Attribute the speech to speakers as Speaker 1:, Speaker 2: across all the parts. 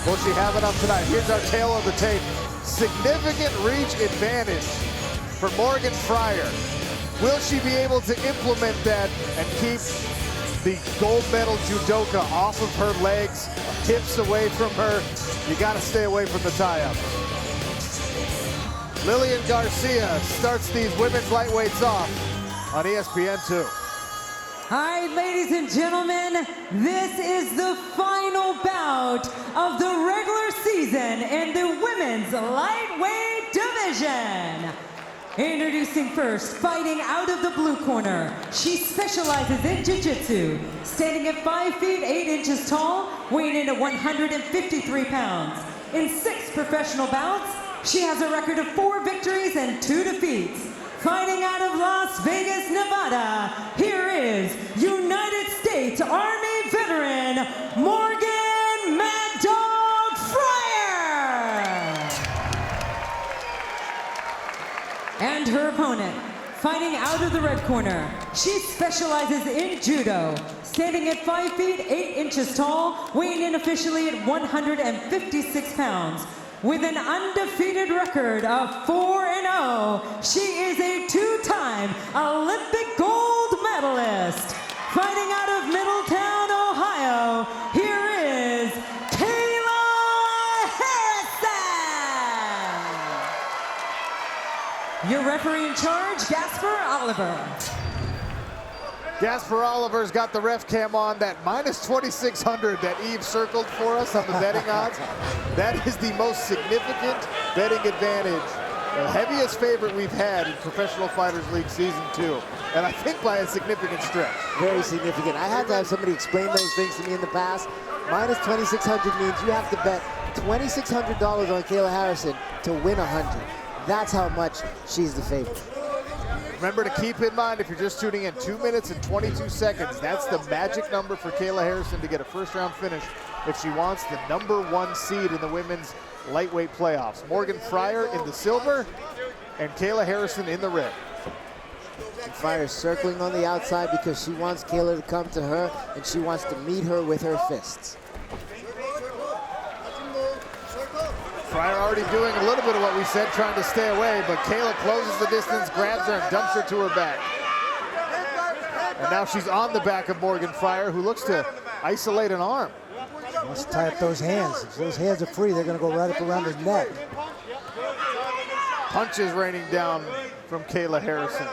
Speaker 1: Will she have enough tonight? Here's our tail of the tape. Significant reach advantage for Morgan Frier. Will she be able to implement that and keep the gold medal judoka off of her legs, hips away from her? You got to stay away from the tie-up. Lillian Garcia starts these women's lightweights off on ESPN2.
Speaker 2: All right, ladies and gentlemen, this is the final bout of the regular season in the women's lightweight division. Introducing first, fighting out of the blue corner. She specializes in jiu-jitsu, standing at 5 feet 8 inches tall, weighing in at 153 pounds. In 6 professional bouts, she has a record of 4 victories and 2 defeats. Fighting out of Las Vegas, Nevada, here is United States Army veteran, Morgan Mad Dog Frier. And her opponent, fighting out of the red corner. She specializes in judo, standing at 5 feet 8 inches tall, weighing in officially at 156 pounds. With an undefeated record of 4-0, she is a 2-time Olympic gold medalist. Fighting out of Middletown, Ohio, here is Kayla Harrison. Your referee in charge, Gasper Oliver.
Speaker 1: Gasper Oliver's got the ref cam on. That minus 2,600 that Eve circled for us on the betting odds. That is the most significant betting advantage, the heaviest favorite we've had in Professional Fighters League Season 2. And I think by a significant stretch.
Speaker 3: Very significant. I had to have somebody explain those things to me in the past. Minus 2,600 means you have to bet $2,600 on Kayla Harrison to win 100. That's how much she's the favorite.
Speaker 1: Remember to keep in mind, if you're just tuning in, 2 minutes and 22 seconds. That's the magic number for Kayla Harrison to get a first-round finish if she wants the #1 seed in the women's lightweight playoffs. Morgan Frier in the silver and Kayla Harrison in the red.
Speaker 3: And Frier circling on the outside because she wants Kayla to come to her and she wants to meet her with her fists.
Speaker 1: Frier already doing a little bit of what we said, trying to stay away, but Kayla closes the distance, grabs her, and dumps her to her back. And now she's on the back of Morgan Frier, who looks to isolate an arm.
Speaker 4: She wants to tie up those hands. If those hands are free, they're going to go right up around her neck.
Speaker 1: Punches raining down from Kayla Harrison.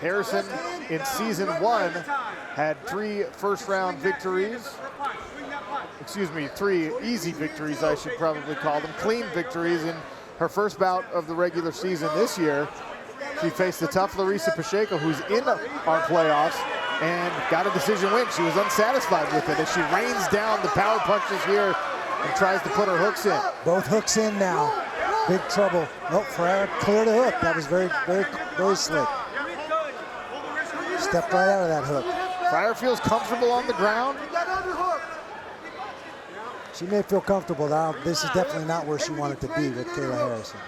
Speaker 1: Harrison in season 1 had 3 first-round victories. Excuse me, 3 easy victories, I should probably call them. Clean victories in her first bout of the regular season this year. She faced the tough Larissa Pacheco, who's in our playoffs, and got a decision win. She was unsatisfied with it as she rains down the power punches here and tries to put her hooks in.
Speaker 4: Both hooks in now. Big trouble. Nope, Frier cleared a hook. That was very, very, very slick. Stepped right out of that hook.
Speaker 1: Frier feels comfortable on the ground.
Speaker 4: She may feel comfortable now. This is definitely not where she wanted to be with Kayla Harrison.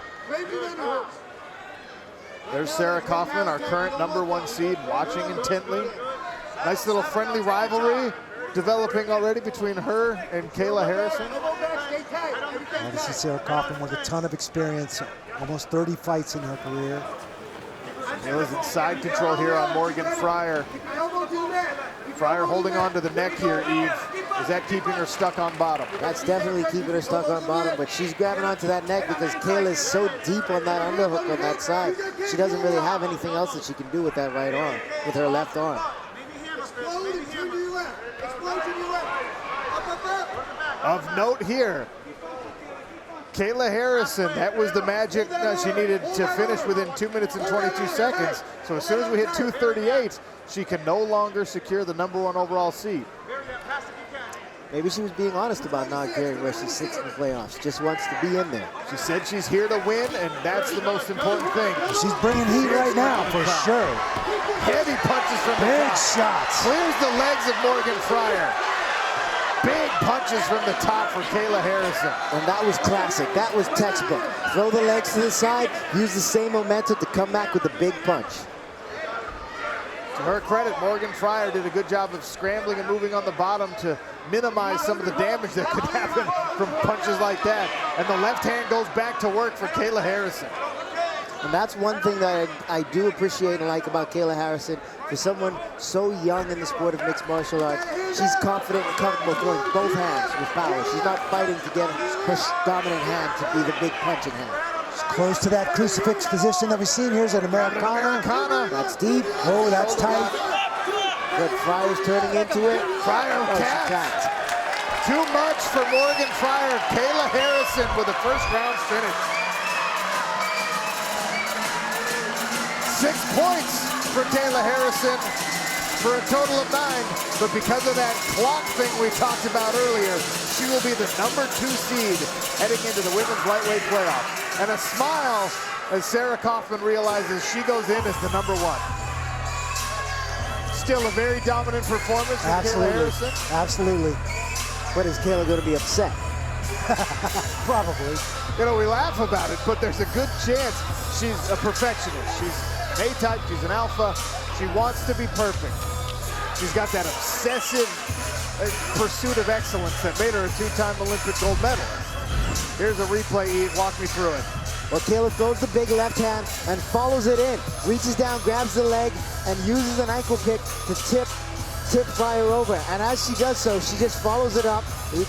Speaker 1: There's Sarah Kaufman, our current #1 seed, watching intently. Nice little friendly rivalry developing already between her and Kayla Harrison.
Speaker 4: Obviously, Sarah Kaufman with a ton of experience, almost 30 fights in her career.
Speaker 1: Kayla's in side control here on Morgan Frier. Frier holding on to the neck here, Eve. Is that keeping her stuck on bottom?
Speaker 3: That's definitely keeping her stuck on bottom, but she's grabbing onto that neck because Kayla is so deep on that underhook on that side. She doesn't really have anything else that she can do with that right arm, with her left arm.
Speaker 1: Of note here, Kayla Harrison, that was the magic she needed to finish within 2 minutes and 22 seconds. So as soon as we hit 2:38, she can no longer secure the #1 overall seed.
Speaker 3: Maybe she was being honest about not caring where she sits in the playoffs, just wants to be in there.
Speaker 1: She said she's here to win, and that's the most important thing.
Speaker 4: She's bringing heat right now, for sure.
Speaker 1: Heavy punches from the
Speaker 4: Big
Speaker 1: top.
Speaker 4: shots.
Speaker 1: Clears the legs of Morgan Frier. Big punches from the top for Kayla Harrison.
Speaker 3: And that was classic. That was textbook. Throw the legs to the side, use the same momentum to come back with a big punch.
Speaker 1: To her credit, Morgan Frier did a good job of scrambling and moving on the bottom to minimize some of the damage that could happen from punches like that. And the left hand goes back to work for Kayla Harrison.
Speaker 3: And that's one thing that I do appreciate and like about Kayla Harrison. For someone so young in the sport of mixed martial arts, she's confident and comfortable throwing both hands with power. She's not fighting to get her dominant hand to be the big punching hand.
Speaker 4: She's close to that crucifix position that we've seen. Here's an Americana.
Speaker 3: That's deep.
Speaker 4: Oh, that's tight.
Speaker 3: But Frier's turning into it.
Speaker 1: Frier tapped. Too much for Morgan Frier. Kayla Harrison with a first round finish. 6 points for Kayla Harrison for a total of 9. But because of that clock thing we talked about earlier, she will be the #2 seed heading into the women's lightweight playoff. And a smile as Sarah Kaufman realizes she goes in as the #1. Still a very dominant performance from Kayla Harrison.
Speaker 4: Absolutely.
Speaker 3: But is Kayla going to be upset?
Speaker 4: Probably.
Speaker 1: You know, we laugh about it, but there's a good chance she's a perfectionist. She's an A-type, she's an alpha. She wants to be perfect. She's got that obsessive pursuit of excellence that made her a 2-time Olympic gold medalist. Here's a replay, Eve, walk me through it.
Speaker 3: Well, Kayla throws the big left hand and follows it in. Reaches down, grabs the leg, and uses an ankle kick to tip Frier over. And as she does so, she just follows it up,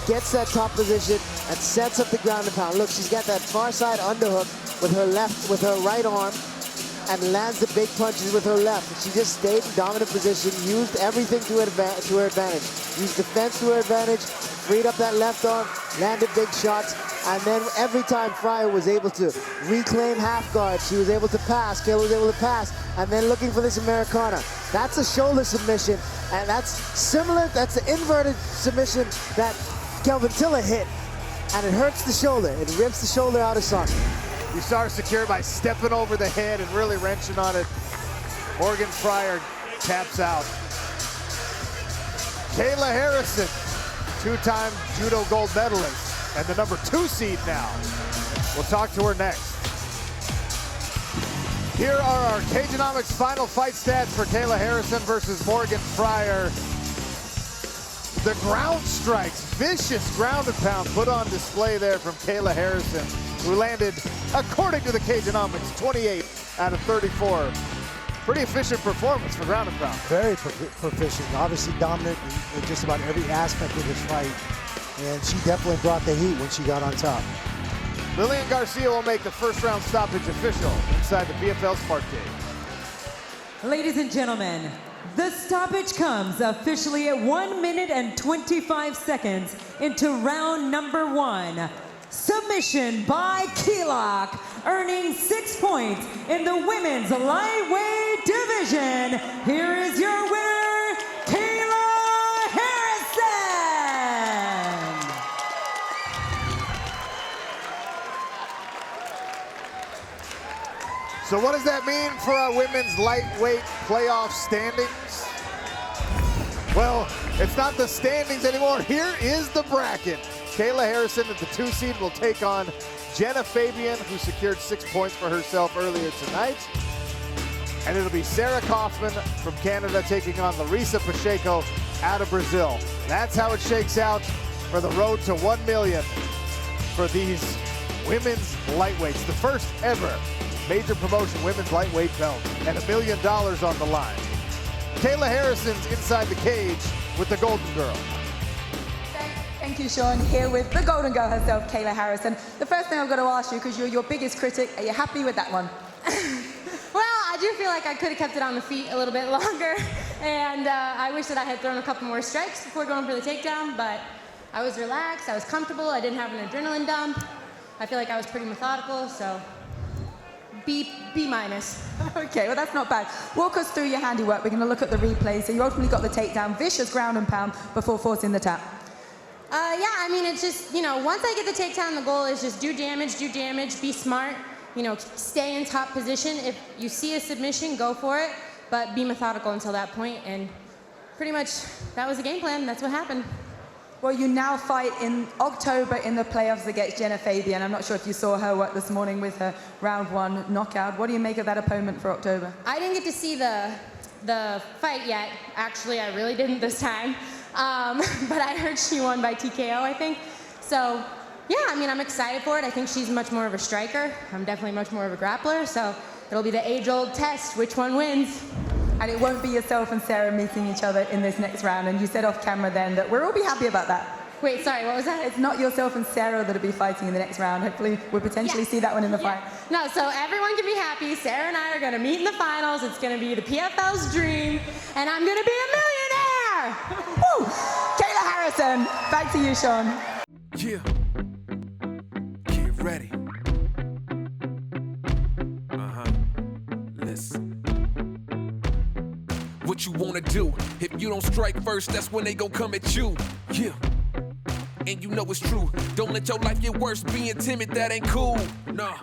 Speaker 3: gets that top position, and sets up the ground and pound. Look, she's got that far side underhook with her right arm, and lands the big punches with her left. She just stayed in dominant position, used everything to her advantage. Used defense to her advantage, freed up that left arm, landed big shots, and then every time Frier was able to reclaim half guard, she was able to pass, Kayla was able to pass, and then looking for this Americana. That's a shoulder submission, and that's similar, that's the inverted submission that Kelvin Tiller hit, and it hurts the shoulder. It rips the shoulder out of socket.
Speaker 1: You saw her secure by stepping over the head and really wrenching on it. Morgan Frier taps out. Kayla Harrison, 2-time judo gold medalist and the #2 seed now. We'll talk to her next. Here are our Cageonomics final fight stats for Kayla Harrison versus Morgan Frier. The ground strikes, vicious ground and pound put on display there from Kayla Harrison, who landed, according to the Cageonomics, 28 out of 34. Pretty efficient performance for ground and pound.
Speaker 4: Very proficient, obviously dominant in just about every aspect of this fight. And she definitely brought the heat when she got on top.
Speaker 1: Lillian Garcia will make the first round stoppage official inside the PFL Spark Cage.
Speaker 2: Ladies and gentlemen, the stoppage comes officially at 1 minute and 25 seconds into round #1. Submission by Kelock, earning 6 points in the women's lightweight division. Here is your winner, Kayla Harrison.
Speaker 1: So what does that mean for our women's lightweight playoff standings? Well, it's not the standings anymore. Here is the bracket. Kayla Harrison at the 2 seed will take on Jenna Fabian, who secured 6 points for herself earlier tonight. And it'll be Sarah Kaufman from Canada taking on Larissa Pacheco out of Brazil. That's how it shakes out for the road to 1 million for these women's lightweights. The first ever major promotion women's lightweight belt and $1 million on the line. Kayla Harrison's inside the cage with the Golden Girl.
Speaker 5: Thank you, Sean. Here with the Golden Girl herself, Kayla Harrison. The first thing I've got to ask you, because you're your biggest critic, are you happy with that one?
Speaker 6: Well, I do feel like I could have kept it on the feet a little bit longer, and I wish that I had thrown a couple more strikes before going for the takedown, but I was relaxed, I was comfortable, I didn't have an adrenaline dump. I feel like I was pretty methodical, so B minus.
Speaker 5: Okay, well that's not bad. Walk us through your handiwork. We're going to look at the replay. So you ultimately got the takedown, vicious ground and pound before forcing the tap.
Speaker 6: Yeah, I mean, it's just, you know, once I get the takedown, the goal is just do damage, be smart, you know, stay in top position. If you see a submission, go for it, but be methodical until that point, and pretty much that was the game plan. That's what happened.
Speaker 5: Well, you now fight in October in the playoffs against Jenna Fabian. I'm not sure if you saw her work this morning with her round 1 knockout. What do you make of that opponent for October?
Speaker 6: I didn't get to see the the fight yet. Actually, I really didn't this time. But I heard she won by TKO, I think. So, yeah, I mean, I'm excited for it. I think she's much more of a striker. I'm definitely much more of a grappler. So it'll be the age-old test, which one wins.
Speaker 5: And it won't be yourself and Sarah meeting each other in this next round. And you said off camera then that we'll all be happy about that.
Speaker 6: Wait, sorry, what was that?
Speaker 5: It's not yourself and Sarah that'll be fighting in the next round. Hopefully, we'll potentially see that one in the fight.
Speaker 6: No, so everyone can be happy. Sarah and I are gonna meet in the finals. It's gonna be the PFL's dream, and I'm gonna be a millionaire!
Speaker 5: Woo! Kayla Harrison, back to you, Sean.
Speaker 7: Yeah. Get ready. Listen. What you wanna do? If you don't strike first, that's when they gon' come at you. Yeah. And you know it's true. Don't let your life get worse. Being timid, that ain't cool. Nah.